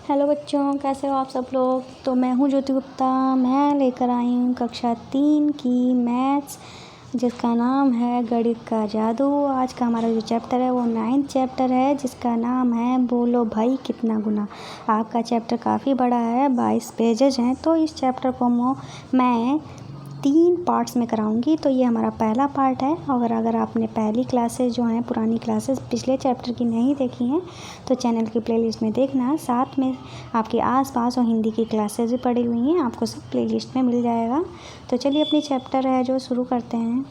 Hello बच्चों, कैसे हो आप सब लोग। तो मैं हूँ ज्योति गुप्ता। मैं लेकर आई हूँ कक्षा 3 की मैथ्स, जिसका नाम है गणित का जादू। आज का हमारा जो चैप्टर है वो 9th चैप्टर है, जिसका नाम है बोलो भाई कितना गुना। आपका चैप्टर काफ़ी बड़ा है, 22 पेजेज हैं। तो इस चैप्टर को मैं 3 पार्ट्स में कराऊंगी। तो ये हमारा पहला पार्ट है। और अगर आपने पहली क्लासेस जो हैं, पुरानी क्लासेस पिछले चैप्टर की नहीं देखी हैं, तो चैनल की प्लेलिस्ट में देखना। साथ में आपके आसपास और हिंदी की क्लासेस भी पड़ी हुई हैं, आपको सब प्लेलिस्ट में मिल जाएगा। तो चलिए अपनी चैप्टर है जो शुरू करते हैं।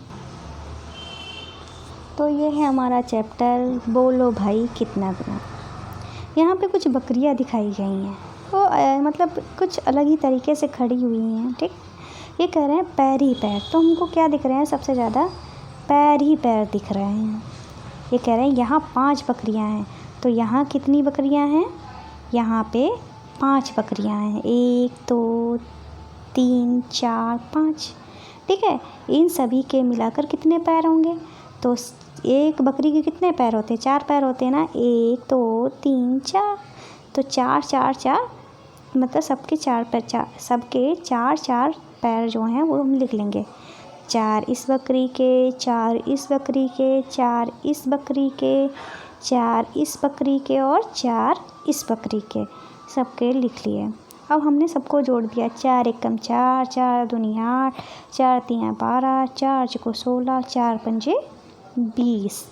तो ये है हमारा चैप्टर बोलो भाई कितना गुना। यहाँ पे कुछ बकरियाँ दिखाई गई हैं, वो मतलब कुछ अलग ही तरीके से खड़ी हुई हैं। ठीक, ये कह रहे हैं पैर ही पैर। तो हमको क्या दिख रहे हैं, सबसे ज़्यादा पैर ही पैर दिख रहे हैं। ये कह रहे हैं यहाँ 5 बकरियाँ हैं। तो यहाँ कितनी बकरियाँ हैं, यहाँ पे 5 बकरियाँ हैं। 1 2 3 4 5। ठीक है, इन सभी के मिलाकर कितने पैर होंगे। तो एक बकरी के कितने पैर होते हैं, 4 पैर होते हैं ना। 1 2 3 4। तो 4 4 4 मतलब सबके 4 पैर, सबके 4 4 पैर जो हैं वो हम लिख लेंगे। 4 इस बकरी के, 4 इस बकरी के, 4 इस बकरी के, 4 इस बकरी के और 4 इस बकरी के, सबके लिख लिए। अब हमने सबको जोड़ दिया। 4 एकम 4, 4 दूनी 8, 4 तियाँ 12, 4 चौको 16, 4 पंजे 20।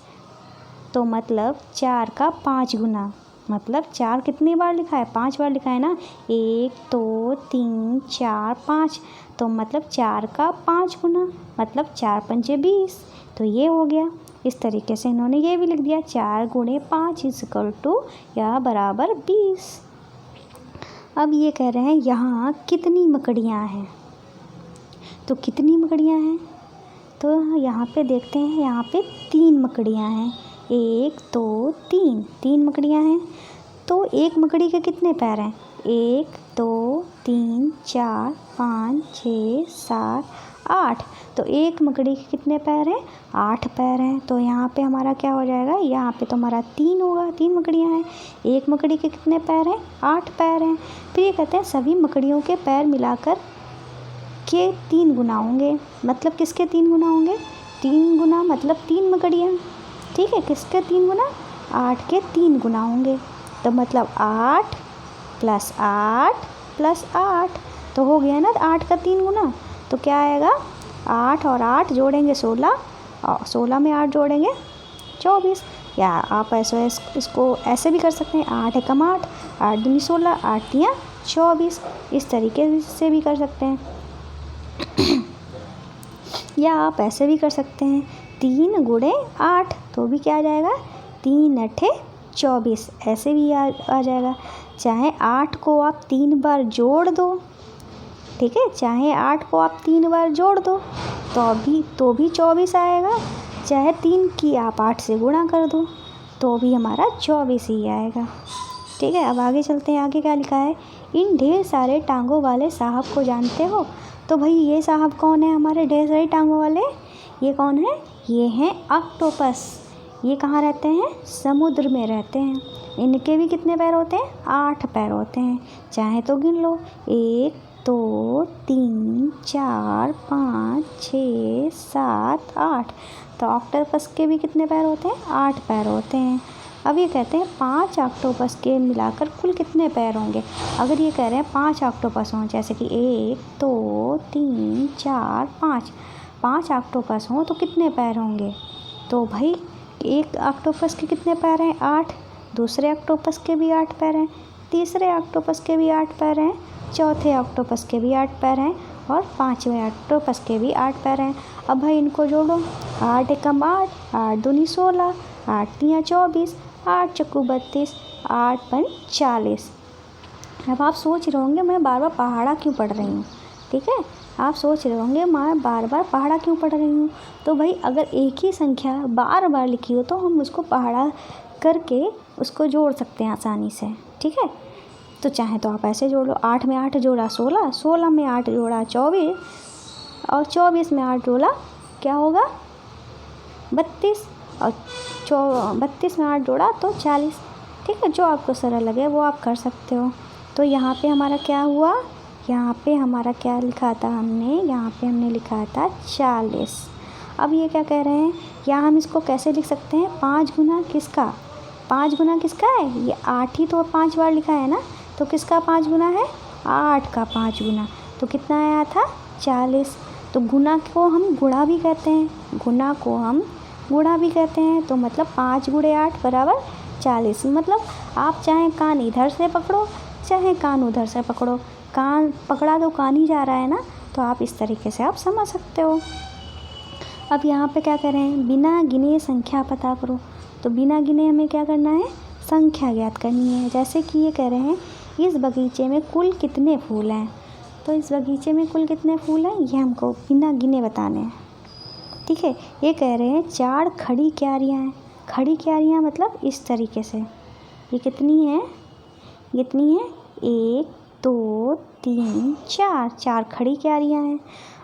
तो मतलब 4 का 5 गुना। मतलब 4 कितनी बार लिखा है, 5 बार लिखा है ना। 1 2 3 4 5। तो मतलब 4 का 5 गुना, मतलब 4 पंजे 20। तो ये हो गया। इस तरीके से इन्होंने ये भी लिख दिया, 4 गुणे 5 इक्वल टू या बराबर 20। अब ये कह रहे हैं यहाँ कितनी मकड़ियाँ हैं। तो कितनी मकड़ियाँ हैं, तो यहाँ पे देखते हैं। यहाँ पे 3 मकड़ियाँ हैं। 1 2 3 मकड़ियाँ हैं। तो एक मकड़ी के कितने पैर हैं, 1 2 3 4 5 6 7 8। तो एक मकड़ी के कितने पैर हैं, 8 पैर हैं। तो यहाँ पे हमारा क्या हो जाएगा, यहाँ पे तो हमारा 3 होगा। 3 मकड़ियाँ हैं, एक मकड़ी के कितने पैर हैं, 8 पैर हैं। फिर ये कहते हैं सभी मकड़ियों के पैर मिलाकर के 3 गुना होंगे। मतलब किसके 3 गुना होंगे, 3 गुना मतलब 3 मकड़ियाँ। ठीक है, किसके 3 गुना, 8 के 3 गुना होंगे। तो मतलब 8 + 8 + 8। तो हो गया ना 8 का 3 गुना। तो क्या आएगा, 8 और 8 जोड़ेंगे 16, और 16 में 8 जोड़ेंगे 24। या आप ऐसे इसको ऐसे भी कर सकते हैं, 8 एकम 8, 8 दूनी 16, 8 तियाँ 24। इस तरीके से भी कर सकते हैं। या आप ऐसे भी कर सकते हैं, 3 गुणे 8। तो भी क्या आ जाएगा, 3 8 24। ऐसे भी आ जाएगा। चाहे 8 को आप 3 बार जोड़ दो, ठीक है, चाहे 8 को आप 3 बार जोड़ दो तो भी 24 आएगा। चाहे 3 की आप 8 से गुणा कर दो तो भी हमारा 24 ही आएगा। ठीक है, अब आगे चलते हैं। आगे क्या लिखा है, इन ढेर सारे टांगों वाले साहब को जानते हो। तो भाई ये साहब कौन है, हमारे ढेर सारी टांगों वाले। ये कौन है, ये हैं ऑक्टोपस। ये कहाँ रहते हैं, समुद्र में रहते हैं। इनके भी कितने पैर होते हैं, 8 पैर होते हैं। चाहे तो गिन लो, 1 2 3 4 5 6 7 8। तो ऑक्टोपस के भी कितने पैर होते हैं, 8 पैर होते हैं। अब ये कहते हैं 5 ऑक्टोपस के मिलाकर कुल कितने पैर होंगे। अगर ये कह रहे हैं 5 ऑक्टोपस हों, जैसे कि 1 2 3 4 5 ऑक्टोपस हों, तो कितने पैर होंगे। तो भाई एक ऑक्टोपस के कितने पैर हैं, 8। दूसरे ऑक्टोपस के भी 8 पैर हैं। तीसरे ऑक्टोपस के भी 8 पैर हैं। चौथे ऑक्टोपस के भी 8 पैर हैं। और 5वें ऑक्टोपस के भी 8 पैर हैं। अब भाई इनको जोड़ो, 8 एकम 8, 8 दूनी 16, 8 तियाँ 24, 8 चौको 32, 8 पंज 40। अब आप सोच रहे होंगे मैं बार बार पहाड़ा क्यों पढ़ रही हूँ। ठीक है, आप सोच रहे होंगे मैं बार बार पहाड़ा क्यों पढ़ रही हूँ। तो भाई अगर एक ही संख्या बार बार लिखी हो तो हम उसको पहाड़ा करके उसको जोड़ सकते हैं आसानी से। ठीक है, तो चाहे तो आप ऐसे जोड़ लो, 8 में 8 जोड़ा 16, 16 में 8 जोड़ा 24, और 24 में 8 जोड़ा क्या होगा 32, और 32 में 8 जोड़ा तो 40। ठीक है, जो आपको सरल लगे वो आप कर सकते हो। तो यहाँ पे हमारा क्या हुआ, यहाँ पे हमारा क्या लिखा था हमने, यहाँ पे हमने लिखा था 40। अब ये क्या कह रहे हैं, यहाँ हम इसको कैसे लिख सकते हैं, 5 गुना किसका, 5 गुना किसका है, ये 8 ही तो 5 बार लिखा है ना, तो किसका 5 गुना है, 8 का 5 गुना, तो कितना आया था 40। तो गुना को हम गुणा भी कहते हैं, गुना को हम गुणा भी कहते हैं, तो मतलब 5 गुणे 8 बराबर 40। मतलब आप चाहे कान इधर से पकड़ो चाहे कान उधर से पकड़ो, कान पकड़ा तो कान ही जा रहा है ना, तो आप इस तरीके से आप समझ सकते हो। अब यहाँ पे क्या करें, बिना गिने संख्या पता करो, तो बिना गिने हमें क्या करना है, संख्या ज्ञात करनी है। जैसे कि ये कह रहे हैं इस बगीचे में कुल कितने फूल हैं, तो इस बगीचे में कुल कितने फूल हैं ये हमको बिना गिने बताने हैं। ठीक है, ये कह रहे हैं 4 खड़ी क्यारियाँ हैं, खड़ी क्यारियाँ मतलब इस तरीके से, ये कितनी है, कितनी है, 1 2 3 4, 4 खड़ी क्यारियाँ हैं।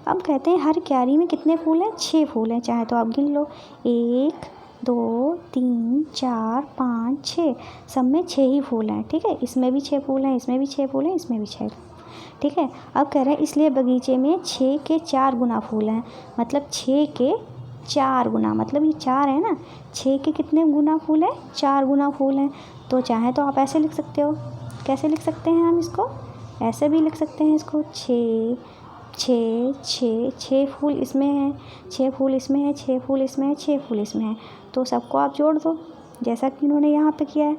अब कहते हैं हर क्यारी में कितने फूल हैं, 6 फूल हैं, चाहे तो आप गिन लो, 1 2 3 4 5 6, सब में 6 ही फूल हैं। ठीक है, इसमें भी 6 फूल हैं, इसमें भी 6 फूल हैं, इसमें भी 6। ठीक है, अब कह रहे हैं इसलिए बगीचे में 6 के 4 गुना फूल हैं, मतलब 6 के 4 गुना, मतलब ये 4 है ना, 6 के कितने गुना फूल है, 4 गुना फूल हैं। तो चाहे तो आप ऐसे लिख सकते हो, कैसे लिख सकते हैं हम इसको, ऐसे भी लिख सकते हैं इसको, 6 6 6 6 फूल इसमें है, 6 फूल इसमें है, 6 फूल इसमें है, 6 फूल इसमें है, तो सबको आप जोड़ दो जैसा कि इन्होंने यहाँ पे किया है।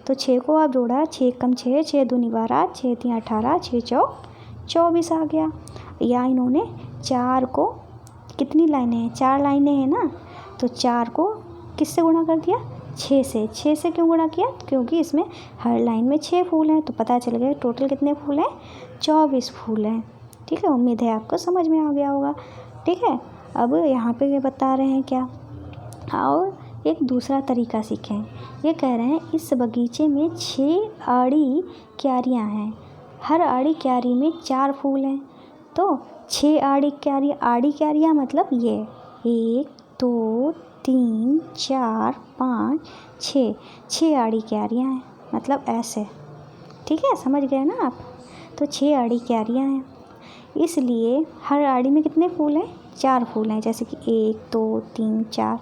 तो 6 को आप जोड़ा, 6 कम 6, 6 दूनी 12, 6 3 18, 6 चौक 24 आ गया। या इन्होंने 4 को, कितनी लाइनें हैं, 4 लाइनें हैं ना, तो 4 को किससे गुणा कर दिया, 6 से। 6 से क्यों गुणा किया, क्योंकि इसमें हर लाइन में 6 फूल हैं, तो पता चल गया टोटल कितने फूल हैं, 24 फूल हैं। ठीक है, उम्मीद है आपको समझ में आ गया होगा। ठीक है, अब यहाँ पे ये बता रहे हैं क्या, और एक दूसरा तरीका सीखें। ये कह रहे हैं इस बगीचे में 6 आड़ी क्यारियाँ हैं, हर आड़ी क्यारी में 4 फूल हैं, तो 6 आड़ी क्यारी, आड़ी क्यारियाँ मतलब ये 1 2 3 4 5 6, 6 आड़ी क्यारियाँ हैं, मतलब ऐसे। ठीक है, समझ गए ना आप, तो 6 आड़ी क्यारियाँ हैं, इसलिए हर आड़ी में कितने फूल हैं, 4 फूल हैं, जैसे कि 1 2 3 4,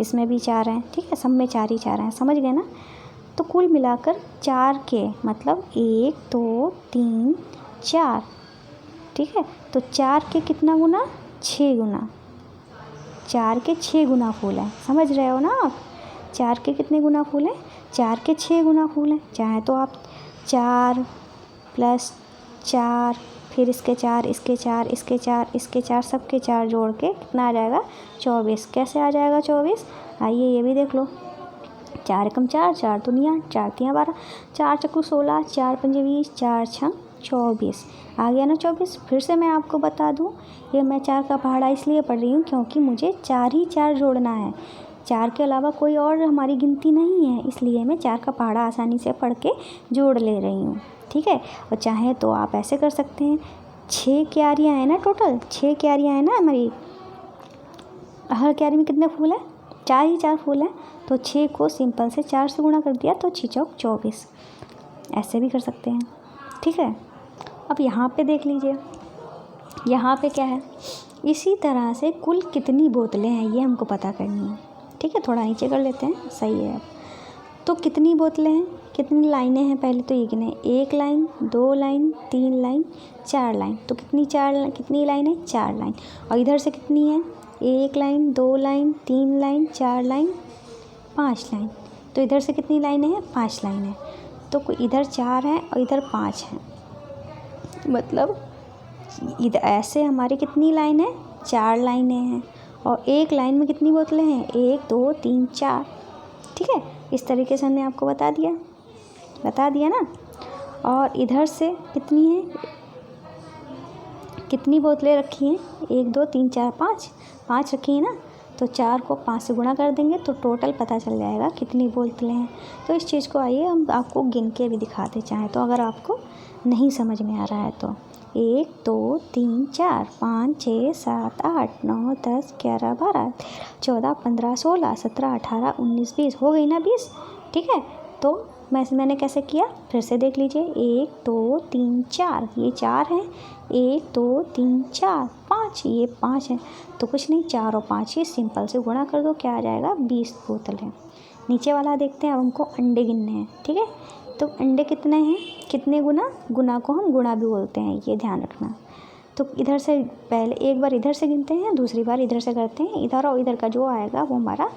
इसमें भी 4 हैं। ठीक है, सब में 4 ही 4 हैं, समझ गए ना। तो कुल मिलाकर 4 के मतलब 1 2 3 4। ठीक है, तो 4 के कितना गुना, 6 गुना, 4 के 6 गुना फूल हैं, समझ रहे हो ना आप, 4 के कितने गुना फूल हैं, 4 के 6 गुना फूल हैं। चाहे तो आप 4 + 4, फिर इसके 4 इसके 4 इसके 4 इसके 4 सबके 4 जोड़ के कितना आ जाएगा, 24। कैसे आ जाएगा 24, आइए ये भी देख लो, 4 कम 4, 4 दूनी 8, 4 तियाँ 12, 4 चक्कू 16, 4 पंजे 20, 4 छंग 24, आ गया ना 24। फिर से मैं आपको बता दूं, ये मैं 4 का पहाड़ा इसलिए पढ़ रही हूँ क्योंकि मुझे 4 ही 4 जोड़ना है, 4 के अलावा कोई और हमारी गिनती नहीं है, इसलिए मैं 4 का पहाड़ा आसानी से पढ़ के जोड़ ले रही हूँ। ठीक है, और चाहे तो आप ऐसे कर सकते हैं, 6 क्यारियाँ हैं ना, टोटल 6 क्यारियाँ हैं ना हमारी, हर क्यारी में कितने फूल हैं, 4 ही 4 फूल हैं, तो 6 को सिंपल से 4 से गुणा कर दिया, तो 6 चौक 24, ऐसे भी कर सकते हैं। ठीक है, अब यहाँ पे देख लीजिए, यहाँ पे क्या है, इसी तरह से कुल कितनी बोतलें हैं ये हमको पता करनी है। ठीक है, थोड़ा नीचे कर लेते हैं, सही है। अब तो कितनी बोतलें हैं, कितनी लाइनें हैं, पहले तो ये गिने, 1 लाइन 2 लाइन 3 लाइन 4 लाइन, तो कितनी लाइन है, 4 लाइन। और इधर से कितनी है, 1 line 2 line 3 line 4 line 5 line, तो इधर से कितनी लाइनें हैं, 5 लाइनें। तो इधर 4 हैं और इधर 5 हैं, मतलब इधर ऐसे हमारी कितनी लाइन है, 4 लाइनें हैं, और एक लाइन में कितनी बोतलें हैं, 1 2 3 4। ठीक है, इस तरीके से हमने आपको बता दिया ना। और इधर से कितनी है, कितनी बोतलें रखी हैं, 1 2 3 4 5 रखी हैं ना, तो 4 को 5 से गुणा कर देंगे तो टोटल पता चल जाएगा कितनी बोतलें हैं। तो इस चीज़ को आइए हम आपको गिन के भी दिखाते चाहें तो, अगर आपको नहीं समझ में आ रहा है तो। 1 2 3 4 5 6 7 8 9 10 11 12 13 14 15 16 17 18 19 20, हो गई ना 20। ठीक है, तो मैंने कैसे किया, फिर से देख लीजिए। 1 2 3 4, ये 4 है। 1 2 3 4 5, ये 5 है। तो कुछ नहीं, 4 और 5 ये सिंपल से गुणा कर दो, क्या आ जाएगा, 20 बोतल है। नीचे वाला देखते हैं, अब हमको अंडे गिनने हैं, ठीक है। तो अंडे कितने हैं, कितने गुना, गुना को हम गुणा भी बोलते हैं, ये ध्यान रखना। तो इधर से पहले एक बार इधर से गिनते हैं, दूसरी बार इधर से करते हैं। इधर और इधर का जो आएगा वो हमारा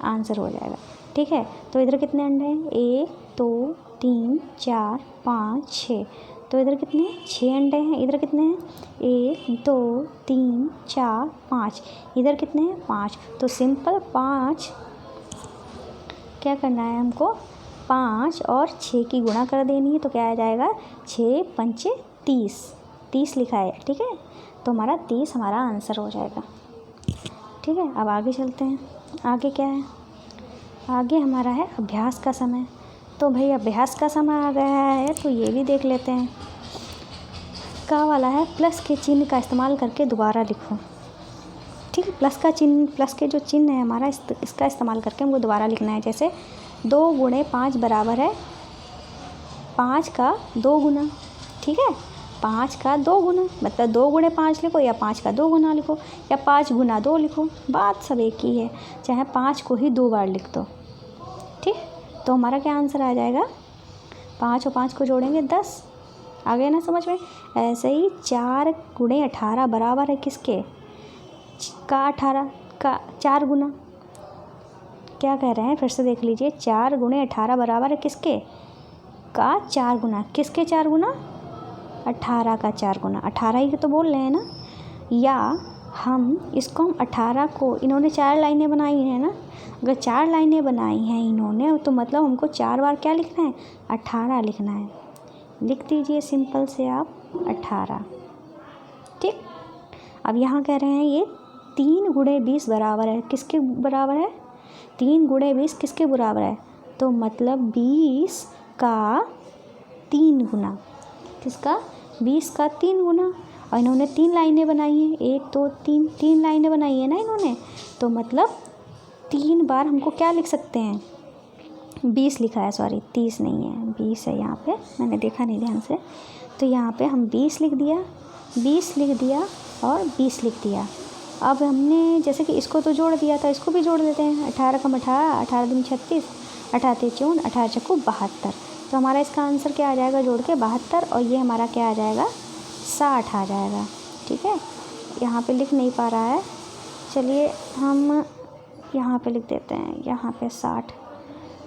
आंसर हो जाएगा, ठीक है। तो इधर कितने अंडे हैं, 1 2 3 4 5 6। तो इधर कितने हैं, 6 अंडे हैं। इधर कितने हैं, 1 2 3 4 5। इधर कितने हैं, 5। तो सिंपल 5 क्या करना है हमको, 5 और 6 की गुणा कर देनी है। तो क्या आ जाएगा, 6 पंचे 30, 30 लिखा है, ठीक है। तो हमारा 30 हमारा आंसर हो जाएगा, ठीक है। अब आगे चलते हैं। आगे क्या है, आगे हमारा है अभ्यास का समय। तो भाई अभ्यास का समय आ गया है, तो ये भी देख लेते हैं। का वाला है, प्लस के चिन्ह का इस्तेमाल करके दोबारा लिखो, ठीक है। प्लस का चिन्ह, प्लस के जो चिन्ह है हमारा, इसका इस्तेमाल करके हमको दोबारा लिखना है। जैसे 2 गुणे 5 बराबर है 5 का 2 गुना, ठीक है। 5 का 2 गुना मतलब 2 गुणे 5 लिखो, या 5 का 2 गुना लिखो, या 5 गुना 2 लिखो, बात सब एक ही है। चाहे 5 को ही 2 बार लिख दो, ठीक। तो हमारा क्या आंसर आ जाएगा, 5 और 5 को जोड़ेंगे 10। आ गया ना समझ में। ऐसे ही 4 गुणे 18 बराबर है किसके, का 18 का 4 गुना। क्या कह रहे हैं, फिर से देख लीजिए। 4 गुणे 18 बराबर है किसके, का 4 गुना। किसके 4 गुना, 18 का 4 गुना। 18 ही तो बोल रहे हैं ना। या हम इसको, हम 18 को, इन्होंने 4 लाइनें बनाई हैं ना, अगर 4 लाइनें बनाई हैं इन्होंने, तो मतलब हमको 4 बार क्या लिखना है, 18 लिखना है। लिख दीजिए सिंपल से आप 18, ठीक। अब यहाँ कह रहे हैं ये 3 गुणे 20 बराबर है किसके बराबर है, 3 गुणे 20 किसके बराबर है, तो मतलब 20 का 3 गुना। किसका, 20 का 3 गुना। और इन्होंने 3 लाइनें बनाई हैं, 1 2 3, 3 लाइनें बनाई है ना इन्होंने। तो मतलब 3 बार हमको क्या लिख सकते हैं, 20 लिखा है, सॉरी 30 नहीं है, 20 है यहाँ पे, मैंने देखा नहीं ध्यान से। तो यहाँ पे हम 20 लिख दिया, 20 लिख दिया और 20 लिख दिया। अब हमने जैसे कि इसको तो जोड़ दिया था, इसको भी जोड़ देते हैं। 18 कम 18, 18 दूनी 36, 18 तेईस 54, 18 चक्कू 72। तो हमारा इसका आंसर क्या आ जाएगा, जोड़ के 72, और ये हमारा क्या आ जाएगा, 60 आ जाएगा, ठीक है। यहाँ पे लिख नहीं पा रहा है, चलिए हम यहाँ पे लिख देते हैं, यहाँ पे 60।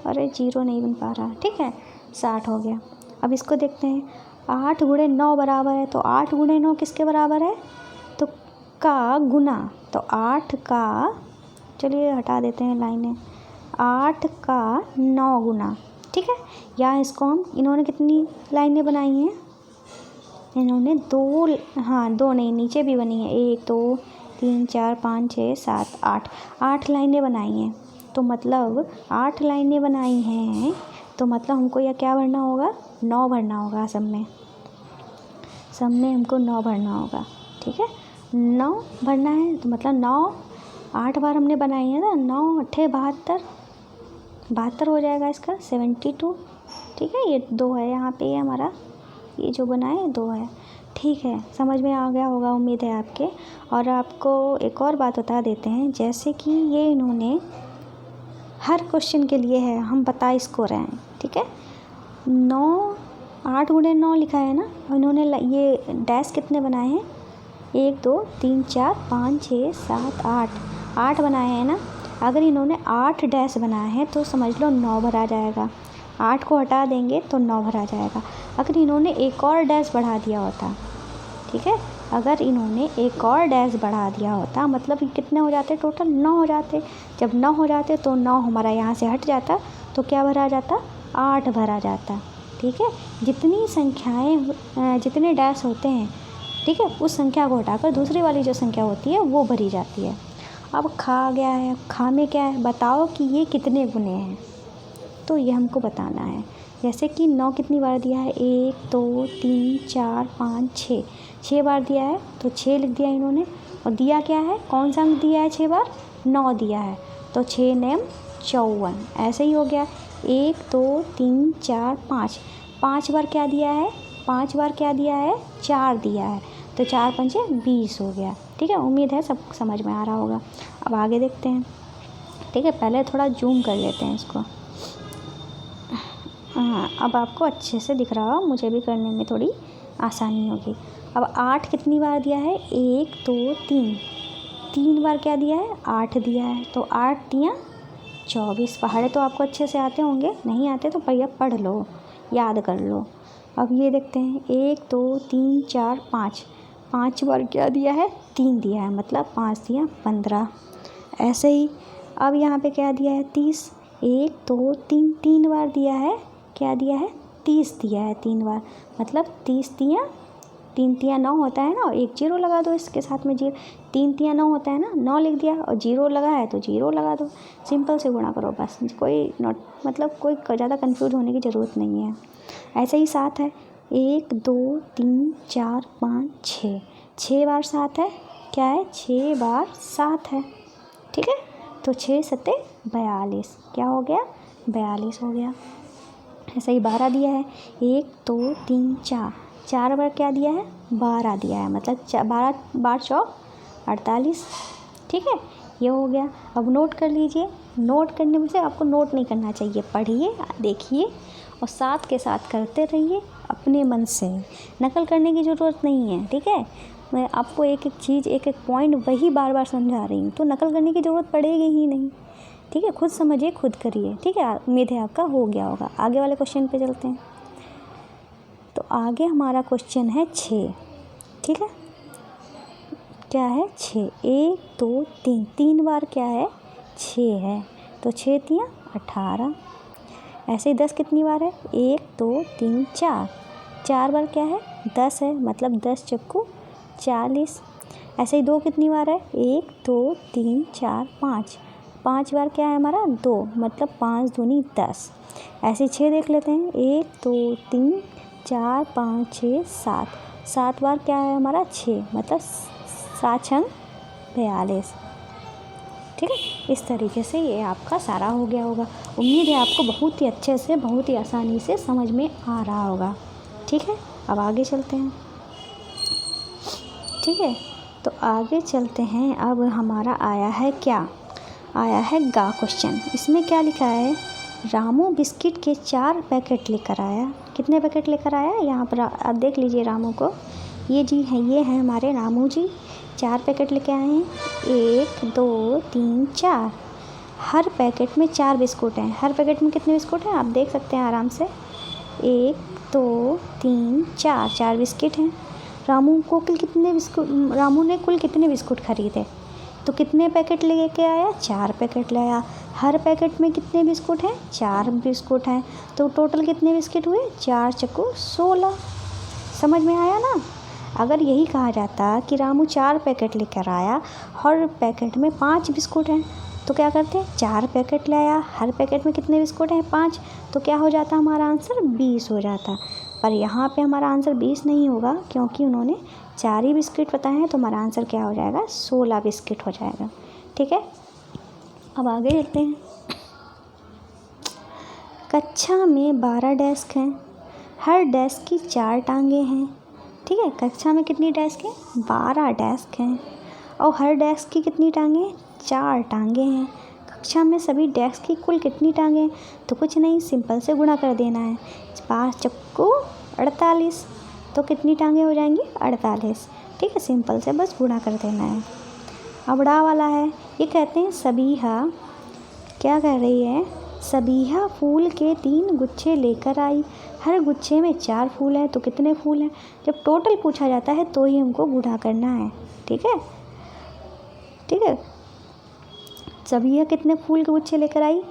अरे 0 नहीं बन पा रहा, ठीक है, 60 हो गया। अब इसको देखते हैं, 8 गुणे 9 बराबर है, तो 8 गुणे 9 किसके बराबर है, तो का गुना। तो 8 का, चलिए हटा देते हैं लाइनें, 8 का 9 गुना, ठीक है। या इसको हम, इन्होंने कितनी लाइनें बनाई हैं, इन्होंने 2, हाँ 2 नहीं, नीचे भी बनी है, 1 2 3 4 5 6 7 8, 8 लाइनें बनाई हैं। तो मतलब 8 लाइनें बनाई हैं, तो मतलब हमको यह क्या भरना होगा, 9 भरना होगा। सब में हमको 9 भरना होगा, ठीक है। 9 भरना है, तो मतलब 9, 8 बार हमने बनाई है ना, 9 8 72, 72 हो जाएगा इसका, 72, ठीक है। ये 2 है यहाँ पे, ये हमारा ये जो बना है 2 है, ठीक है। समझ में आ गया होगा, उम्मीद है आपके। और आपको एक और बात बता देते हैं, जैसे कि ये इन्होंने हर क्वेश्चन के लिए है, हम बता इसको रहे हैं, ठीक है। 9, 8 गुणे 9 लिखा है ना, और इन्होंने ये डैश कितने बनाए हैं, 1 2 3 4 5 6 7 8 बनाए हैं ना। अगर इन्होंने 8 डैश बनाए हैं तो समझ लो 9 भरा जाएगा। 8 को हटा देंगे तो 9 भरा जाएगा। अगर इन्होंने एक और डैश बढ़ा दिया होता, ठीक है, अगर इन्होंने एक और डैश बढ़ा दिया होता, मतलब कितने हो जाते, टोटल 9 हो जाते। जब 9 हो जाते तो 9 हमारा यहाँ से हट जाता, तो क्या भरा जाता, 8 भरा जाता, ठीक है। जितनी संख्याएं, जितने डैश होते हैं, ठीक है, उस संख्या को हटाकर दूसरी वाली जो संख्या होती है वो भरी जाती है। अब खा गया है, खा में क्या है, बताओ कि ये कितने गुने हैं, तो ये हमको बताना है। जैसे कि 9 कितनी बार दिया है, 1 2 3 4 5 6, 6 बार दिया है, तो 6 लिख दिया इन्होंने। और दिया क्या है, कौन सा अंक दिया है 6 बार, 9 दिया है, तो 6 9 54, ऐसे ही हो गया। 1 2 3 4 5, 5 बार क्या दिया है, 5 बार क्या दिया है, 4 दिया है, तो 4 पंचे 20 हो गया। ठीक है, उम्मीद है सब समझ में आ रहा होगा। अब आगे देखते हैं। ठीक है, पहले थोड़ा जूम कर लेते हैं इसको। हाँ, अब आपको अच्छे से दिख रहा हो, मुझे भी करने में थोड़ी आसानी होगी। अब 8 कितनी बार दिया है, 1 2 3, 3 बार क्या दिया है, 8 दिया है, तो 8 तियाँ 24। पहाड़े तो आपको अच्छे से आते होंगे, नहीं आते तो भैया पढ़ लो, याद कर लो। अब ये देखते हैं, 1 2 3 4 5, 5 बार क्या दिया है, 3 दिया है, मतलब 5 तियाँ 15। ऐसे ही अब यहाँ पे क्या दिया है, 30, 1 2 3, 3 बार दिया है, क्या दिया है, 30 दिया है 3 बार, मतलब 30 तियाँ, 3 तियाँ 9 होता है ना, एक 0 लगा दो इसके साथ में, 0 3 तियाँ 9 होता है ना, 9 लिख दिया, और 0 लगा है तो 0 लगा दो। सिंपल से गुणा करो बस, कोई कोई ज़्यादा कंफ्यूज होने की ज़रूरत नहीं है। ऐसे ही 7 है, 1 2 3 4 5 6, 6 बार 7 है, क्या है, 6 बार 7 है। ठीक है, तो 6 सत्ते 42, क्या हो गया, 42 हो गया। ऐसे ही 12 दिया है, 1 2 3 4, 4 बार क्या दिया है, 12 दिया है, मतलब 12 बार 4 48। ठीक है, ये हो गया। अब नोट कर लीजिए, नोट करने में से आपको नोट नहीं करना चाहिए, पढ़िए देखिए और साथ के साथ करते रहिए अपने मन से, नकल करने की ज़रूरत नहीं है। ठीक है, मैं आपको एक एक चीज़, एक एक पॉइंट वही बार बार समझा रही हूँ, तो नकल करने की ज़रूरत पड़ेगी ही नहीं। ठीक है, खुद समझिए, खुद करिए। ठीक है, उम्मीद है आपका हो गया होगा। आगे वाले क्वेश्चन पे चलते हैं। तो आगे हमारा क्वेश्चन है 6। ठीक है, क्या है, 6, 1 2 3, 3 बार क्या है, 6 है, तो 6 तियाँ 18। ऐसे ही 10 कितनी बार है, 1 2 3 4, 4 बार क्या है, 10 है, मतलब 10 चक्कू 40। ऐसे ही 2 कितनी बार है, 1 2 3 4 5, 5 बार क्या है हमारा, 2, मतलब 5 दूनी 10। ऐसे 6 देख लेते हैं, 1 2 3 4 5 6 7, 7 बार क्या है हमारा, 6, मतलब 7 छंग 42। ठीक है, इस तरीके से ये आपका सारा हो गया होगा। उम्मीद है आपको बहुत ही अच्छे से, बहुत ही आसानी से समझ में आ रहा होगा। ठीक है, अब आगे चलते हैं। ठीक है, तो आगे चलते हैं। अब हमारा आया है क्या, आया है गा क्वेश्चन। इसमें क्या लिखा है, रामू बिस्किट के 4 पैकेट लेकर आया। कितने पैकेट लेकर आया, यहाँ पर आप देख लीजिए रामू को, ये जी हैं, ये हैं हमारे रामू जी, 4 पैकेट लेके आए हैं, 1 2 3 4। हर पैकेट में 4 बिस्कुट हैं। हर पैकेट में कितने बिस्कुट हैं आप देख सकते हैं आराम से, 1 2 3 4, 4 बिस्किट हैं। रामू ने कुल कितने बिस्कुट खरीदे, तो कितने पैकेट लेके आया, 4 पैकेट लाया। हर पैकेट में कितने बिस्कुट हैं, 4 बिस्कुट हैं, तो टोटल कितने बिस्किट हुए, 4 चक्कू 16। समझ में आया ना। अगर यही कहा जाता कि रामू 4 पैकेट लेकर आया, हर पैकेट में 5 बिस्कुट हैं, तो क्या करते, 4 पैकेट लाया, हर पैकेट में कितने बिस्कुट हैं, 5, तो क्या हो जाता, हमारा आंसर 20 हो जाता। पर यहाँ पे हमारा आंसर 20 नहीं होगा, क्योंकि उन्होंने 4 ही बिस्किट बताए हैं, तो हमारा आंसर क्या हो जाएगा, 16 बिस्किट हो जाएगा। ठीक है, अब आगे चलते हैं। कक्षा में 12 डेस्क हैं, हर डेस्क की 4 टांगें हैं। ठीक है, कक्षा में कितनी डेस्क हैं, 12 डेस्क हैं, और हर डेस्क की कितनी टांगें, 4 टांगें हैं। कक्षा में सभी डेस्क की कुल कितनी टांगें, तो कुछ नहीं, सिंपल से गुणा कर देना है, 5 चक्कू 48, तो कितनी टांगें हो जाएंगी, 48। ठीक है, सिंपल से बस गुणा कर देना है। अब बड़ा वाला है, ये कहते हैं सबीहा, क्या कह रही है, सबीहा फूल के 3 गुच्छे लेकर आई, हर गुच्छे में 4 फूल हैं, तो कितने फूल हैं। जब टोटल पूछा जाता है तो ही हमको गुणा करना है। ठीक है, ठीक है, सबीहा कितने फूल के गुच्छे लेकर आई,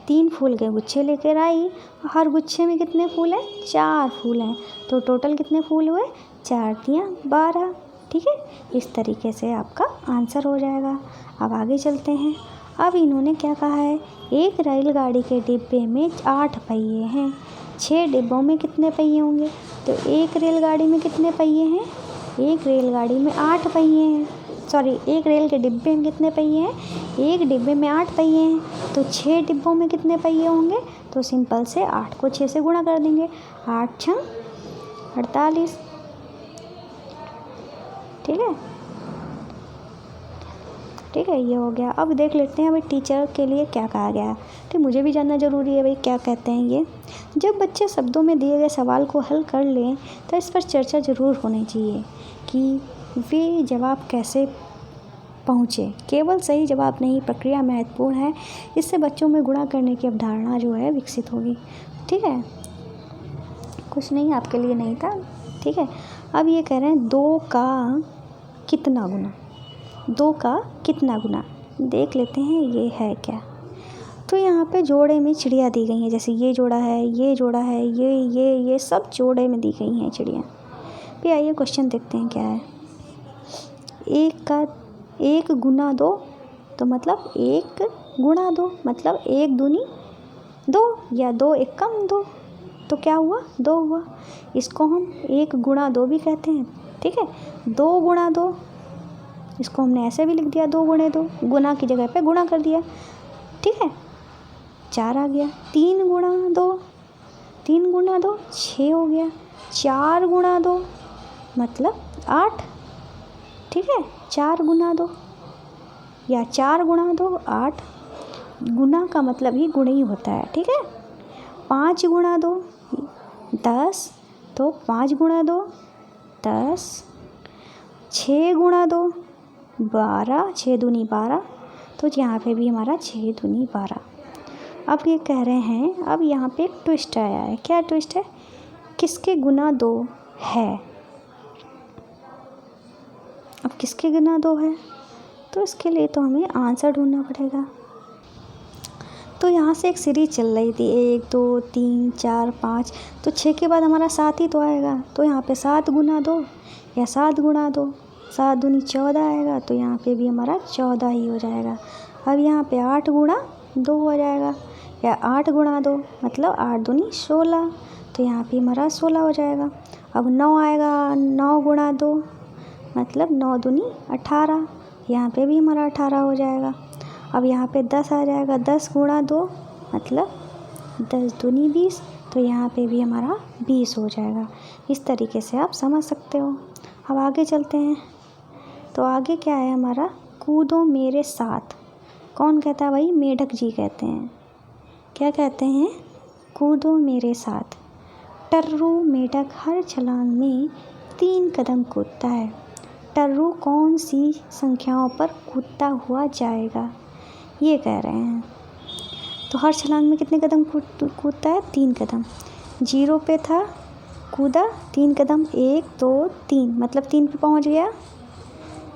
3 फूल के गुच्छे लेकर आई, हर गुच्छे में कितने फूल हैं, 4 फूल हैं, तो टोटल कितने फूल हुए, 4 तियाँ 12। ठीक है, इस तरीके से आपका आंसर हो जाएगा। अब आगे चलते हैं। अब इन्होंने क्या कहा है, एक रेलगाड़ी के डिब्बे में 8 पहिए हैं, 6 डिब्बों में कितने पहिए होंगे, तो एक रेलगाड़ी में कितने पहिए हैं, एक रेलगाड़ी में 8 पहिए हैं, सॉरी, एक रेल के डिब्बे में कितने पहिए हैं, एक डिब्बे में 8 पहिए हैं तो 6 डिब्बों में कितने पहिए होंगे? तो सिंपल से 8 को 6 से गुणा कर देंगे। 8 छं 48। ठीक है, ठीक है, ये हो गया। अब देख लेते हैं भाई टीचर के लिए क्या कहा गया है। ठीक, मुझे भी जानना ज़रूरी है भाई क्या कहते हैं ये। जब बच्चे शब्दों में दिए गए सवाल को हल कर लें तो इस पर चर्चा ज़रूर होनी चाहिए कि वे जवाब कैसे पहुँचे। केवल सही जवाब नहीं, प्रक्रिया महत्वपूर्ण है। इससे बच्चों में गुणा करने की अवधारणा जो है विकसित होगी। ठीक है, कुछ नहीं आपके लिए नहीं था। ठीक है, अब ये कह रहे हैं 2 का कितना गुना, 2 का कितना गुना देख लेते हैं ये है क्या। तो यहाँ पे जोड़े में चिड़िया दी गई हैं, जैसे ये जोड़ा है, ये जोड़ा है, ये सब जोड़े में दी गई हैं चिड़िया। फिर आइए क्वेश्चन देखते हैं क्या है। 1 गुना 2 तो मतलब 1 गुणा 2 मतलब 1 दूनी 2 या 2 एकम 2 तो क्या हुआ? 2 हुआ। इसको हम 1 गुणा 2 भी कहते हैं। ठीक है, 2 गुणा 2 इसको हमने ऐसे भी लिख दिया 2 गुणे 2, गुना की जगह पे गुणा कर दिया। ठीक है, 4 आ गया। 3 गुणा 2, 3 गुणा 2 6 हो गया। 4 गुणा 2 मतलब 8। ठीक है, 4 गुना 2 या 4 गुणा 2 8। गुना का मतलब ही गुण ही होता है। ठीक है, 5 गुणा 2 10 तो 5 गुणा 2 10। 6 गुणा 2 12, 6 दूनी 12 तो यहाँ पे भी हमारा 6 दूनी 12। अब ये कह रहे हैं, अब यहाँ पे एक ट्विस्ट आया है। क्या ट्विस्ट है? किसके गुना 2 है। अब किसके गुना 2 है तो इसके लिए तो हमें आंसर ढूंढना पड़ेगा। तो यहाँ से एक सीरीज चल रही थी 1 2 3 4 5, तो 6 के बाद हमारा 7 ही तो आएगा। तो यहाँ पे 7 गुना 2 या 7 गुणा 2, 7 दूनी 14 आएगा तो यहाँ पे भी हमारा 14 ही हो जाएगा। अब यहाँ पे 8 गुणा 2 हो जाएगा या 8 गुणा 2 मतलब 8 दूनी 16 तो यहाँ पे हमारा 16 हो जाएगा। अब 9 आएगा, 9 गुणा 2 मतलब 9 दूनी 18, यहाँ पे भी हमारा 18 हो जाएगा। अब यहाँ पे 10 आ जाएगा, 10 गुणा 2 मतलब 10 दूनी 20 तो यहाँ पे भी हमारा 20 हो जाएगा। इस तरीके से आप समझ सकते हो। अब आगे चलते हैं। तो आगे क्या है हमारा? कूदो मेरे साथ। कौन कहता है भाई? मेढक जी कहते हैं। क्या कहते हैं? कूदो मेरे साथ। टर्रू मेढक हर छलांग में 3 कदम कूदता है। टर्रू कौन सी संख्याओं पर कूदता हुआ जाएगा, ये कह रहे हैं। तो हर छलांग में कितने कदम कूदता है? 3 कदम। 0 पे था, कूदा 3 कदम, 1 2 3 मतलब 3 पे पहुंच गया।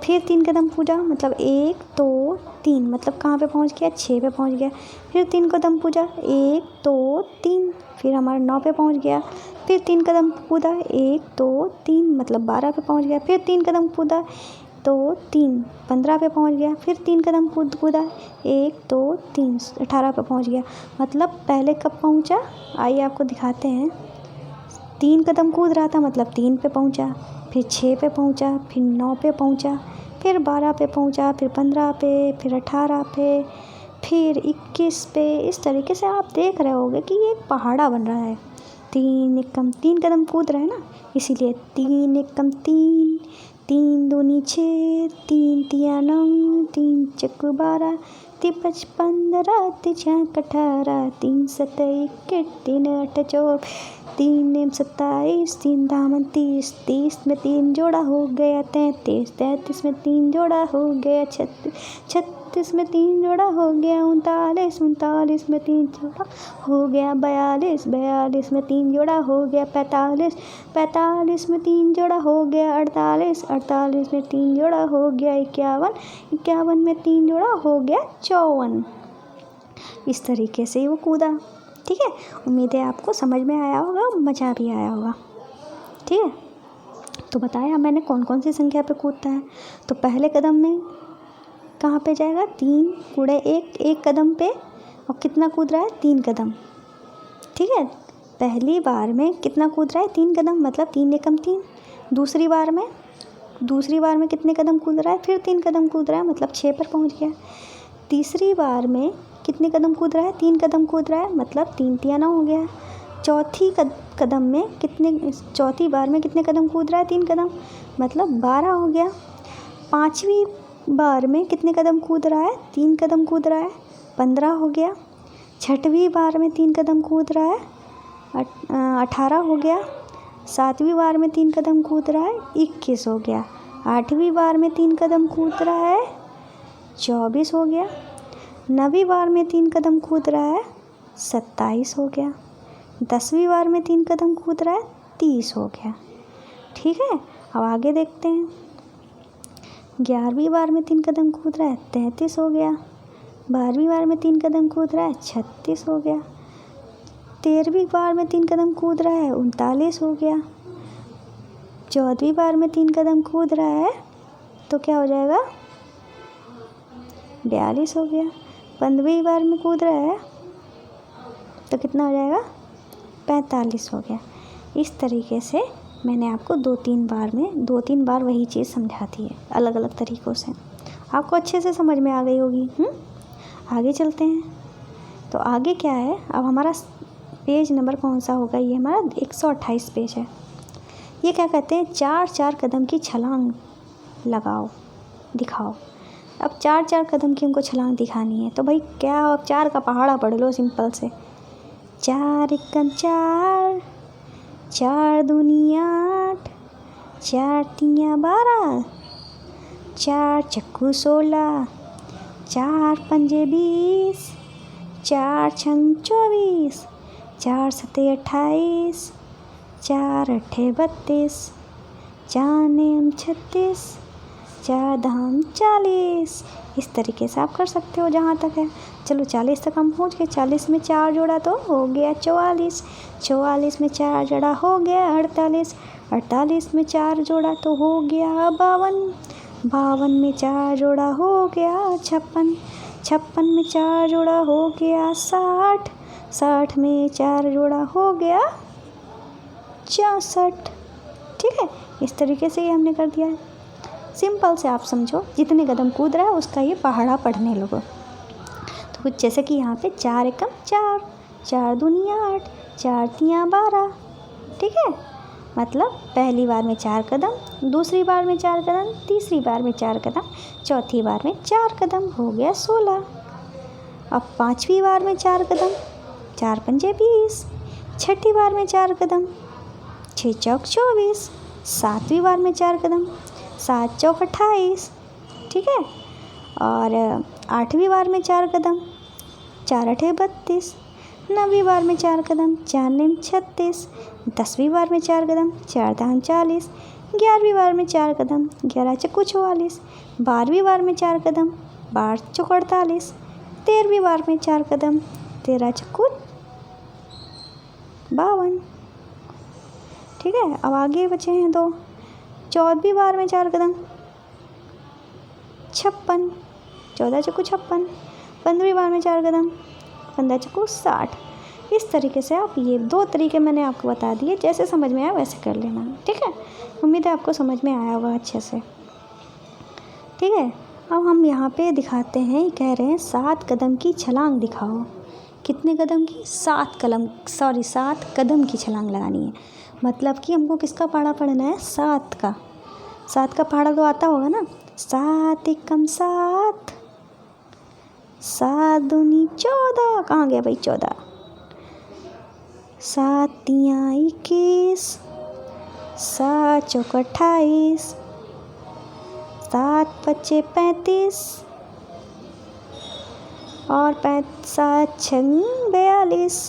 फिर 3 कदम कूदा मतलब 1 2 3 मतलब कहाँ पे पहुंच गया? 6 पे पहुंच गया। फिर 3 कदम कूदा 1 2 3 फिर हमारा 9 पे पहुंच गया। फिर 3 कदम कूदा 1 2 3 मतलब 12 पे पहुंच गया। फिर 3 कदम कूदा 2 3 15 पे पहुंच गया। फिर 3 कदम कूदा 1 2 3 18 पे पहुंच गया। मतलब पहले कब पहुंचा? आइए आपको दिखाते हैं। 3 कदम कूद रहा था मतलब 3 पे पहुंचा, फिर 6 पे पहुंचा, फिर 9 पे पहुंचा, फिर 12 पे पहुंचा, फिर 15 पे, फिर 18 पे, फिर 21 पे। इस तरीके से आप देख रहे होगे कि ये पहाड़ा बन रहा है। 3 कदम कूद रहे हैं ना, इसीलिए 3 एकम 3, 3 दूनी 6, 3 तिया 9, 3 चक 12, 3 5 15, 3 6 18, 3 7 21, 3 8 24, 3 9 27, 3 दामन 30, 30 में 3 जोड़ा हो गया 33, 33 में 3 जोड़ा हो गया 36, 36 में 3 जोड़ा हो गया 39, 39 में 3 जोड़ा हो गया 42, 42 में 3 जोड़ा हो गया 45, 45 में 3 जोड़ा हो गया 48, 48 में 3 जोड़ा हो गया 51, 51 में 3 जोड़ा हो गया 54। इस तरीके से वो कूदा। ठीक है, उम्मीद है आपको समझ में आया होगा, मज़ा भी आया होगा। ठीक है, तो बताया मैंने कौन कौन सी संख्या पे कूदता है। तो पहले कदम में कहाँ पे जाएगा? 3 गुणे 1, 1 कदम पे, और कितना कूद रहा है? 3 कदम। ठीक है, पहली बार में कितना कूद रहा है? 3 कदम मतलब 3 एकम 3। दूसरी बार में कितने कदम कूद रहा है? फिर 3 कदम कूद रहा है मतलब 6 पर पहुँच गया। तीसरी बार में कितने कदम कूद रहा है? 3 कदम कूद रहा है, मतलब 3 तिया 9 हो गया। चौथी बार में कितने कदम कूद रहा है? 3 कदम, मतलब 12 हो गया। पाँचवीं बार में कितने कदम कूद रहा है? 3 कदम कूद रहा है, 15 हो गया। छठवीं बार में 3 कदम कूद रहा है, 18 हो गया। सातवीं बार में 3 कदम कूद रहा है, 21 हो गया। आठवीं बार में 3 कदम कूद रहा है, 24 हो गया। नवीं बार में 3 कदम कूद रहा है, 27 हो गया। 10वीं बार में 3 कदम कूद रहा है, 30 हो गया। ठीक है, अब आगे देखते हैं। 11वीं बार में 3 कदम कूद रहा है, 33 हो गया। 12वीं बार में 3 कदम कूद रहा है, 36 हो गया। 13वीं बार में 3 कदम कूद रहा है, 39 हो गया। 14वीं बार में 3 कदम कूद रहा है तो क्या हो जाएगा? 42 हो गया। 15वीं बार में कूद रहा है तो कितना हो जाएगा? 45 हो गया। इस तरीके से मैंने आपको 2-3 बार वही चीज़ समझाती है, अलग अलग तरीक़ों से। आपको अच्छे से समझ में आ गई होगी। आगे चलते हैं। तो आगे क्या है, अब हमारा पेज नंबर कौन सा होगा? ये हमारा 128 पेज है। ये क्या कहते हैं? 4-4 कदम की छलांग लगाओ, दिखाओ। अब 4-4 कदम की हमको छलांग दिखानी है, तो भाई क्या, अब 4 का पहाड़ा पढ़ लो सिंपल से। 4 एकम 4, 4 दूनी 8, 4 तिया 12, 4 चक्कू 16, 4 पंजे 20, 4 छंग 24, 4 सते 28, 4 अट्ठे 32, 4 नेम 36, 4 धाम 40। इस तरीके से आप कर सकते हो जहाँ तक है। चलो 40 तक हम पहुँच गए। 40 में 4 जोड़ा तो हो गया 44, 44 में 4 जोड़ा हो गया 48, 48 में 4 जोड़ा तो हो गया 52, 52 में 4 जोड़ा हो गया 56, 56 में 4 जोड़ा हो गया 60, 60 में 4 जोड़ा हो गया 64। ठीक है, इस तरीके से ये हमने कर दिया है। सिंपल से आप समझो, जितने कदम कूद रहा है उसका ये पहाड़ा पढ़ने लगो। तो कुछ जैसे कि यहाँ पे 4 एकम 4, 4 दूनी 8, 4 तिया 12। ठीक है, मतलब पहली बार में 4 कदम, दूसरी बार में 4 कदम, तीसरी बार में 4 कदम, चौथी बार में 4 कदम, हो गया 16। अब 5वीं बार में 4 कदम, 4 पंजे 20। छठी बार में 4 कदम, 6 चौक 24। 7वीं बार में 4 कदम, 7 चौक 28। ठीक है, और 8वीं बार में 4 कदम, 4 अठे 32। 9वीं बार में 4 कदम, 4 नेम 36। 10वीं बार में 4 कदम, 4 धाम 40। 11वीं बार में 4 कदम, 11 चक्कू 44। 12वीं बार में 4 कदम, 12 चौक 48। 13वीं बार में 4 कदम, 13 चक्कू 52। ठीक है, अब आगे बचे हैं 2। 14वीं बार में 4 कदम, 56, 14 चक्कू 56। 15वीं बार में 4 कदम, 15 चक्कू 60। इस तरीके से आप, ये 2 तरीके मैंने आपको बता दिए, जैसे समझ में आया वैसे कर लेना। ठीक है, उम्मीद है आपको समझ में आया होगा अच्छे से। ठीक है, अब हम यहाँ पे दिखाते हैं, कह रहे हैं 7 कदम की छलांग दिखाओ। कितने कदम की? 7 कदम की छलांग लगानी है। मतलब कि हमको किसका पहाड़ा पढ़ना है? 7 का। 7 का पहाड़ा तो आता होगा ना। 7 एकम 7, 7 दूनी 14। कहाँ गया भाई 14? 7 तिया 21, 7 चौक 28, 7 पच्चे 35, और 7 छंग 42,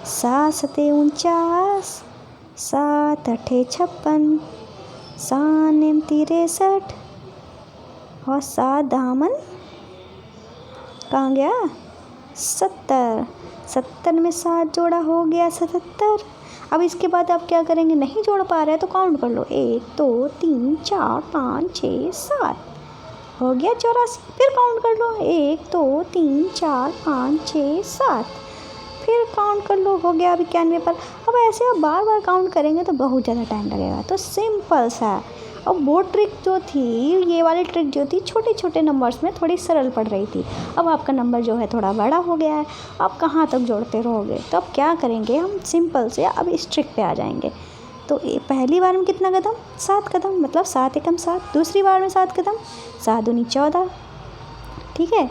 7 सते 49, 7 अठे 56, 7 नेम 63, और 7 दामन कहाँ गया? 70। 70 में 7 जोड़ा हो गया 77। अब इसके बाद आप क्या करेंगे? नहीं जोड़ पा रहे हैं तो काउंट कर लो। 1 2 3 4 5 6 7, हो गया 84। फिर काउंट कर लो। 1 2 3 4 5 6 7, फिर काउंट कर लो, हो गया 91 पर। अब ऐसे आप बार बार काउंट करेंगे तो बहुत ज़्यादा टाइम लगेगा। तो सिंपल सा अब वो ट्रिक जो थी, ये वाली ट्रिक जो थी, छोटे छोटे नंबर्स में थोड़ी सरल पड़ रही थी। अब आपका नंबर जो है थोड़ा बड़ा हो गया है, अब कहाँ तक जोड़ते रहोगे? तो अब क्या करेंगे हम, सिंपल से अब इस ट्रिक पे आ जाएंगे। तो पहली बार में कितना कदम, 7 कदम, मतलब 7 एकम 7। दूसरी बार में 7 कदम, 7 दूनी 14, ठीक है।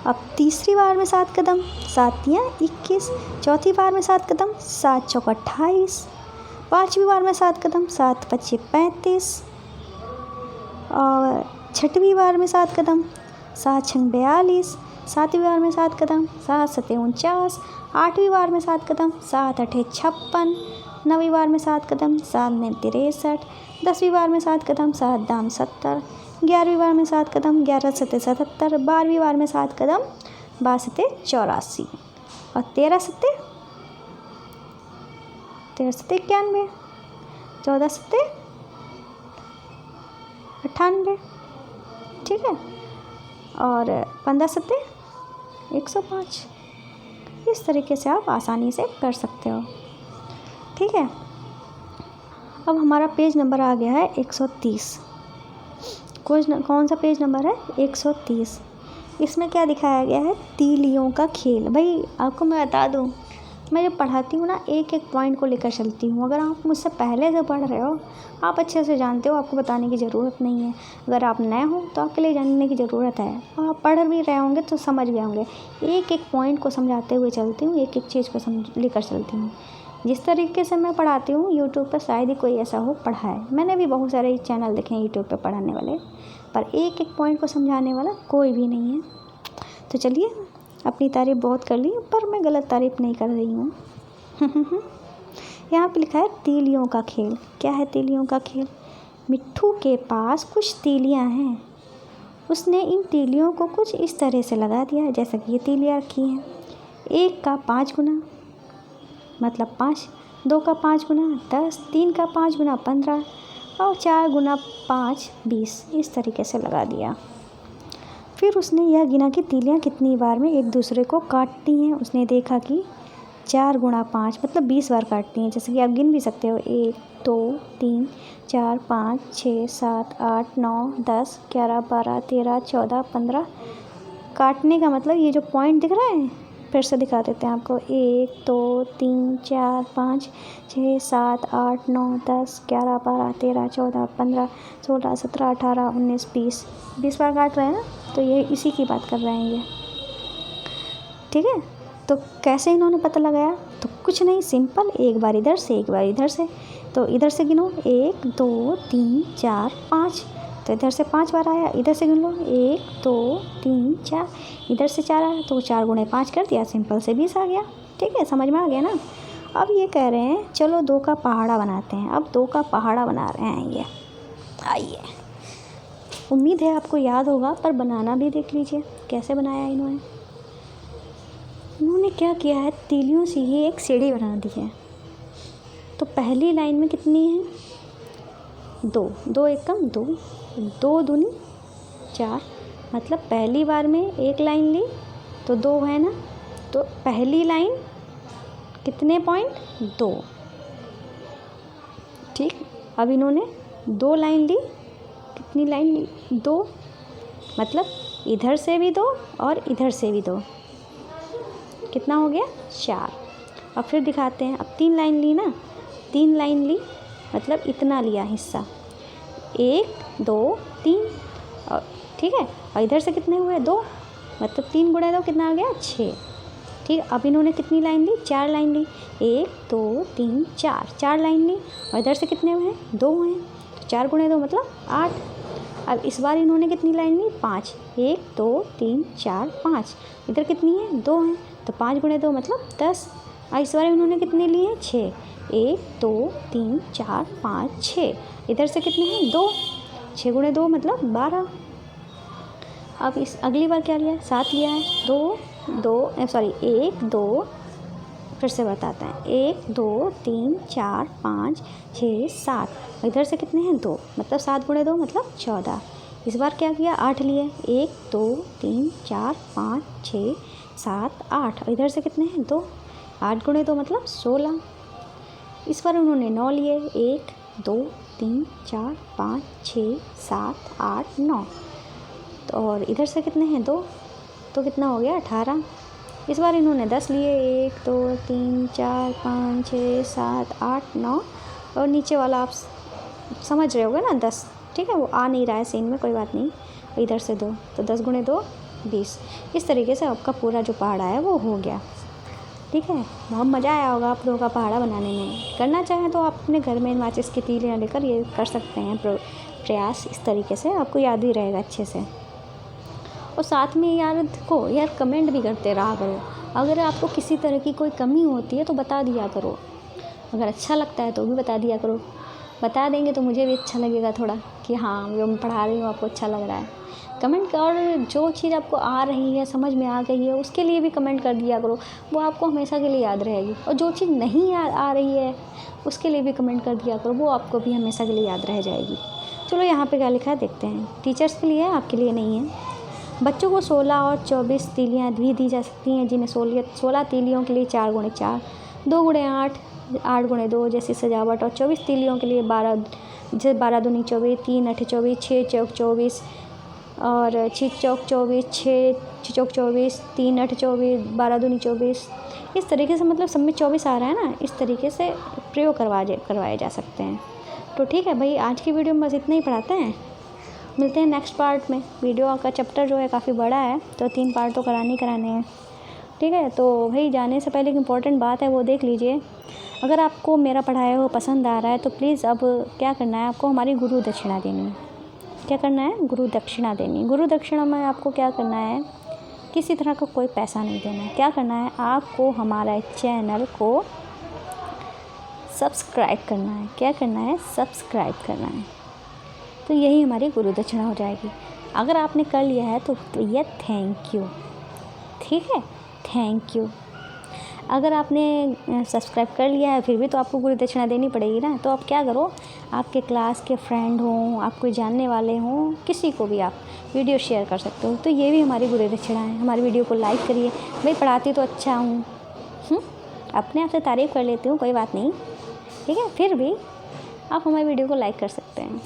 अब तीसरी बार में 7 कदम, 7 तियाँ 21। चौथी बार में 7 कदम, 7 चौका 28। पाँचवीं बार में 7 कदम, 7 पच्चे 35। और छठवीं बार में 7 कदम, 7 छंग 42। सातवीं बार में 7 कदम, 7 सते 49। आठवीं बार में 7 कदम, 7 अठे 56। नवीं बार में 7 कदम, 7 में 63। 10वीं बार में 7 कदम, 7 दाम 70। 11वीं बार में 7 कदम, 11 सते 77। 12वीं बार में 7 कदम, 12 सते 84। और 13 सते 91। 14 सते 98, ठीक है। और 15 सते 105। इस तरीके से आप आसानी से कर सकते हो, ठीक है। अब हमारा पेज नंबर आ गया है 130। कौन सा पेज नंबर है? 130। इसमें क्या दिखाया गया है? तीलियों का खेल। भाई आपको मैं बता दूं, मैं जब पढ़ाती हूँ ना, एक एक पॉइंट को लेकर चलती हूँ। अगर आप मुझसे पहले से पढ़ रहे हो, आप अच्छे से जानते हो, आपको बताने की ज़रूरत नहीं है। अगर आप नए हो तो आपके लिए जानने की ज़रूरत है। और आप पढ़ भी रहे होंगे तो समझ भी होंगे। एक एक पॉइंट को समझाते हुए चलती हूँ, एक एक चीज़ को लेकर चलती हूँ। जिस तरीके से मैं पढ़ाती हूँ, यूट्यूब पर शायद ही कोई ऐसा हो पढ़ाए। मैंने भी बहुत सारे चैनल देखे हैं यूट्यूब पर पढ़ाने वाले, पर एक एक पॉइंट को समझाने वाला कोई भी नहीं है। तो चलिए, अपनी तारीफ़ बहुत कर ली, पर मैं गलत तारीफ़ नहीं कर रही हूँ। यहाँ पे लिखा है तीलियों का खेल। क्या है तीलियों का खेल? मिट्ठू के पास कुछ तीलियाँ हैं। उसने इन तीलियों को कुछ इस तरह से लगा दिया है, जैसा कि ये तीलियाँ रखी हैं। 1 का 5 गुना मतलब 5, 2 का 5 गुना 10, 3 का 5 गुना 15 और 4 गुना 5 20। इस तरीके से लगा दिया। फिर उसने यह गिना कि तीलियाँ कितनी बार में एक दूसरे को काटती हैं। उसने देखा कि 4 गुना 5 मतलब 20 बार काटती हैं। जैसे कि आप गिन भी सकते हो, 1 2 3 4 5 6 7 8 9 10 11 12 13 14 15। काटने का मतलब ये जो पॉइंट दिख रहा है, फिर से दिखा देते हैं आपको। 1 2 3 4 5 6 7 8 9 10 11 12 13 14 15 16 17 18 19 20। 20 बार काट रहे हैं ना, तो ये इसी की बात कर रहे हैं ये, ठीक है। तो कैसे इन्होंने पता लगाया? तो कुछ नहीं, सिंपल, एक बार इधर से एक बार इधर से। तो इधर से गिनो, 1 2 3 4 5। तो इधर से 5 बार आया, इधर से गिन लो, 1 2 3 4। इधर से 4 आया, तो 4 गुणे 5 कर दिया, सिंपल से 20 आ गया, ठीक है। समझ में आ गया ना? अब ये कह रहे हैं चलो 2 का पहाड़ा बनाते हैं। अब 2 का पहाड़ा बना रहे हैं ये, आइए। उम्मीद है आपको याद होगा, पर बनाना भी देख लीजिए कैसे बनाया इन्होंने। इन्होंने क्या किया है, तीलियों से ही एक सीढ़ी बना दी है। तो पहली लाइन में कितनी है? 2, 2 एकम 2, 2 दूनी 4। मतलब पहली बार में एक लाइन ली तो 2 है ना, तो पहली लाइन कितने पॉइंट? 2, ठीक। अब इन्होंने 2 लाइन ली, कितनी लाइन ली? 2, मतलब इधर से भी 2 और इधर से भी 2, कितना हो गया? 4। अब फिर दिखाते हैं। अब 3 लाइन ली ना, 3 लाइन ली मतलब इतना लिया हिस्सा, 1 2 3, और ठीक है। और इधर से कितने हुए? 2, मतलब 3 गुणे 2 कितना आ गया? 6, ठीक। अब इन्होंने कितनी लाइन ली? 4 लाइन ली, 1 2 3 4, 4 लाइन ली। और इधर से कितने हुए? 2 हैं, तो 4 गुणे 2 मतलब 8। अब इस बार इन्होंने कितनी लाइन ली? 5, 1 2 3 4 5। इधर कितनी है? 2 हैं, तो 5 गुणे 2 मतलब 10। और इस बार इन्होंने कितने लिए? 6, 1 2 3 4 5 6। इधर से कितने हैं? 2, 6 गुणे 2 मतलब 12। अब इस अगली बार क्या लिया है? 7 लिया है। 1 2 फिर से बताते हैं, 1 2 3 4 5 6 7। इधर से कितने हैं? 2, मतलब 7 गुणे 2 मतलब 14। इस बार क्या किया? 8 लिए, 1 2 3 4 5 6 7 8। और इधर से कितने हैं? 2, 8 गुणे 2 मतलब 16। इस बार उन्होंने 9 लिए, 1 2 3 4 5 6 7 8 9। तो और इधर से कितने हैं 2, तो कितना हो गया 18। इस बार इन्होंने 10 लिए, 1 2 3 4 5 6 7 8 9 और नीचे वाला आप समझ रहे होगे ना 10। ठीक है, वो आ नहीं रहा है सीन में, कोई बात नहीं। इधर से 2, तो 10 × 2 20। इस तरीके से आपका पूरा जो पहाड़ा है वो हो गया। ठीक है, बहुत मज़ा आया होगा आप लोगों का पहाड़ा बनाने में। करना चाहें तो आप अपने घर में माचिस की तीलियाँ लेकर ये कर सकते हैं प्रयास। इस तरीके से आपको याद भी रहेगा अच्छे से। और साथ में यार देखो यार, कमेंट भी करते रहा करो। अगर आपको किसी तरह की कोई कमी होती है तो बता दिया करो। अगर अच्छा लगता है तो भी बता दिया करो। बता देंगे तो मुझे भी अच्छा लगेगा थोड़ा कि हाँ जो मैं पढ़ा रही हूँ आपको अच्छा लग रहा है। कमेंट और जो चीज़ आपको आ रही है, समझ में आ गई है, उसके लिए भी कमेंट कर दिया करो। वो आपको हमेशा के लिए याद रहेगी। और जो चीज़ नहीं आ रही है उसके लिए भी कमेंट कर दिया करो, वो आपको भी हमेशा के लिए याद रह जाएगी। चलो यहाँ पे क्या लिखा है देखते हैं। टीचर्स के लिए है, आपके लिए नहीं है। बच्चों को 16 और 24 तीलियाँ भी दी जा सकती हैं, जिन्हें 16 तीलियों के लिए 4 × 4, 2 × 8, 8 × 2 जैसी सजावट, और 24 तीलियों के लिए 12, जैसे 12 दूनी 24, 3 8 24, 6 चौक 24 और 6 चौक 24, 6 चौक 24, 3 8 24, 12 दूनी 24। इस तरीके से मतलब सब में 24 आ रहा है ना, इस तरीके से प्रयोग करवाए जा सकते हैं। तो ठीक है भाई, आज की वीडियो में बस इतना ही पढ़ाते हैं। मिलते हैं नेक्स्ट पार्ट में। वीडियो का चैप्टर जो है काफ़ी बड़ा है, तो 3 पार्ट तो कराने हैं। ठीक है, तो भाई जाने से पहले एक इम्पॉर्टेंट बात है वो देख लीजिए। अगर आपको मेरा पढ़ाया हुआ पसंद आ रहा है तो प्लीज़ अब क्या करना है, आपको हमारी गुरु दक्षिणा देनी है। क्या करना है, गुरु दक्षिणा देनी। गुरु दक्षिणा में आपको क्या करना है, किसी तरह का कोई पैसा नहीं देना है। क्या करना है, आपको हमारा चैनल को सब्सक्राइब करना है। क्या करना है, सब्सक्राइब करना है। तो यही हमारी गुरु दक्षिणा हो जाएगी। अगर आपने कर लिया है तो ये थैंक यू। ठीक है, थैंक यू। अगर आपने सब्सक्राइब कर लिया है फिर भी तो आपको गुरु दक्षिणा देनी पड़ेगी ना। तो आप क्या करो, आपके क्लास के फ्रेंड हों, आप कोई जानने वाले हों, किसी को भी आप वीडियो शेयर कर सकते हो। तो ये भी हमारी गुरु दक्षिणा है। हमारी वीडियो को लाइक करिए। भाई पढ़ाती तो अच्छा हूँ, अपने आप से तारीफ़ कर लेती हूँ, कोई बात नहीं। ठीक है, फिर भी आप हमारी वीडियो को लाइक कर सकते हैं,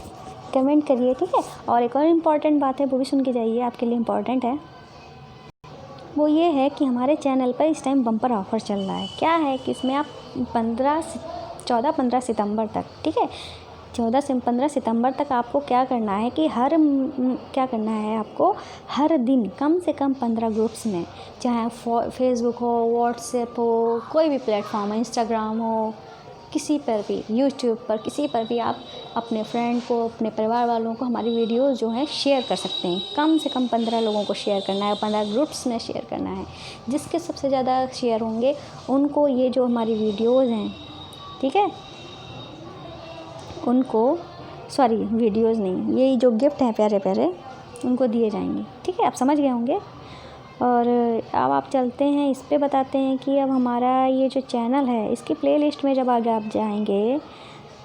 कमेंट करिए। ठीक है, और एक और इम्पॉर्टेंट बात है, वो भी सुन के जाइए, आपके लिए इम्पॉर्टेंट है। वो ये है कि हमारे चैनल पर इस टाइम बम्पर ऑफ़र चल रहा है। क्या है कि इसमें आप 14-15 सितंबर तक, ठीक है, 14 से 15 सितंबर तक आपको क्या करना है कि आपको हर दिन कम से कम 15 ग्रुप्स में, चाहे फेसबुक हो, व्हाट्सएप हो, कोई भी प्लेटफॉर्म है, इंस्टाग्राम हो, किसी पर भी, यूट्यूब पर, किसी पर भी आप अपने फ्रेंड को, अपने परिवार वालों को हमारी वीडियोस जो हैं शेयर कर सकते हैं। कम से कम 15 लोगों को शेयर करना है, 15 ग्रुप्स में शेयर करना है। जिसके सबसे ज़्यादा शेयर होंगे उनको ये जो हमारी वीडियोस हैं, ठीक है, उनको वीडियोस नहीं, ये जो गिफ्ट हैं प्यारे प्यारे, उनको दिए जाएंगे। ठीक है, आप समझ गए होंगे। और अब आप चलते हैं इस पे, बताते हैं कि अब हमारा ये जो चैनल है इसकी प्लेलिस्ट में जब आगे आप जाएंगे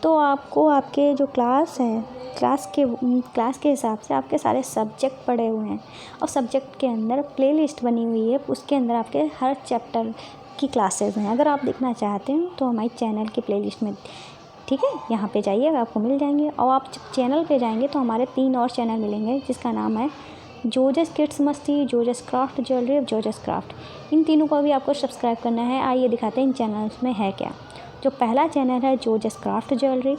तो आपको आपके जो क्लास है, क्लास के हिसाब से आपके सारे सब्जेक्ट पड़े हुए हैं और सब्जेक्ट के अंदर प्लेलिस्ट बनी हुई है, उसके अंदर आपके हर चैप्टर की क्लासेस हैं। अगर आप देखना चाहते हैं तो हमारे चैनल की प्लेलिस्ट में, ठीक है, यहाँ पे जाइए, आपको मिल जाएंगे। और आप जब चैनल पे जाएंगे तो हमारे 3 और चैनल मिलेंगे, जिसका नाम है जोजस किड्स मस्ती, जोजस क्राफ्ट ज्वेलरी, जोजस क्राफ्ट। इन तीनों को भी आपको सब्सक्राइब करना है। आइए दिखाते हैं इन चैनल्स में है क्या। जो पहला चैनल है जोजस क्राफ्ट ज्वेलरी,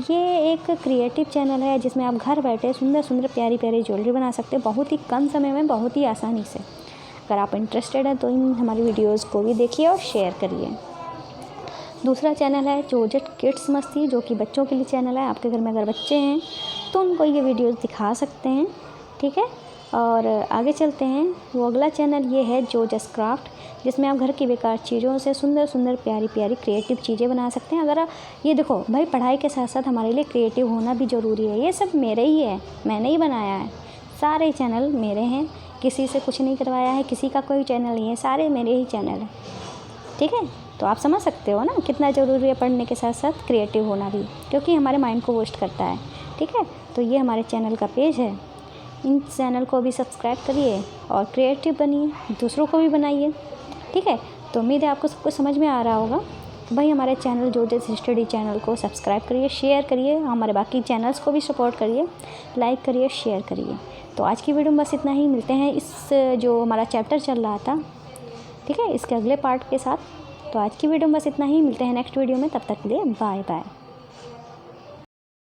ये एक क्रिएटिव चैनल है जिसमें आप घर बैठे सुंदर सुंदर प्यारी प्यारी ज्वेलरी बना सकते हैं, बहुत ही कम समय में, बहुत ही आसानी से। अगर आप इंटरेस्टेड हैं तो इन हमारी वीडियोज़ को भी देखिए और शेयर करिए। दूसरा चैनल है जोजस किड्स मस्ती, जो कि बच्चों के लिए चैनल है। आपके घर में अगर बच्चे हैं तो उनको ये वीडियोज़ दिखा सकते हैं। ठीक है, और आगे चलते हैं। वो अगला चैनल ये है जोजस क्राफ्ट, जिसमें आप घर की बेकार चीज़ों से सुंदर सुंदर प्यारी प्यारी क्रिएटिव चीज़ें बना सकते हैं। अगर आप ये देखो भाई, पढ़ाई के साथ साथ हमारे लिए क्रिएटिव होना भी ज़रूरी है। ये सब मेरे ही है, मैंने ही बनाया है, सारे चैनल मेरे हैं, किसी से कुछ नहीं करवाया है, किसी का कोई चैनल नहीं है, सारे मेरे ही चैनल हैं। ठीक है, तो आप समझ सकते हो ना कितना ज़रूरी है पढ़ने के साथ साथ क्रिएटिव होना भी, क्योंकि हमारे माइंड को बूस्ट करता है। ठीक है, तो ये हमारे चैनल का पेज है। इन चैनल को भी सब्सक्राइब करिए और क्रिएटिव बनिए, दूसरों को भी बनाइए। ठीक है, तो उम्मीद है आपको सब कुछ समझ में आ रहा होगा। भाई हमारे चैनल जोजेस स्टडी चैनल को सब्सक्राइब करिए, शेयर करिए, हमारे बाकी चैनल्स को भी सपोर्ट करिए, लाइक करिए, शेयर करिए। तो आज की वीडियो में बस इतना ही। मिलते हैं इस जो हमारा चैप्टर चल रहा था, ठीक है, इसके अगले पार्ट के साथ। तो आज की वीडियो में बस इतना ही। मिलते हैं नेक्स्ट वीडियो में, तब तक के लिए बाय बाय।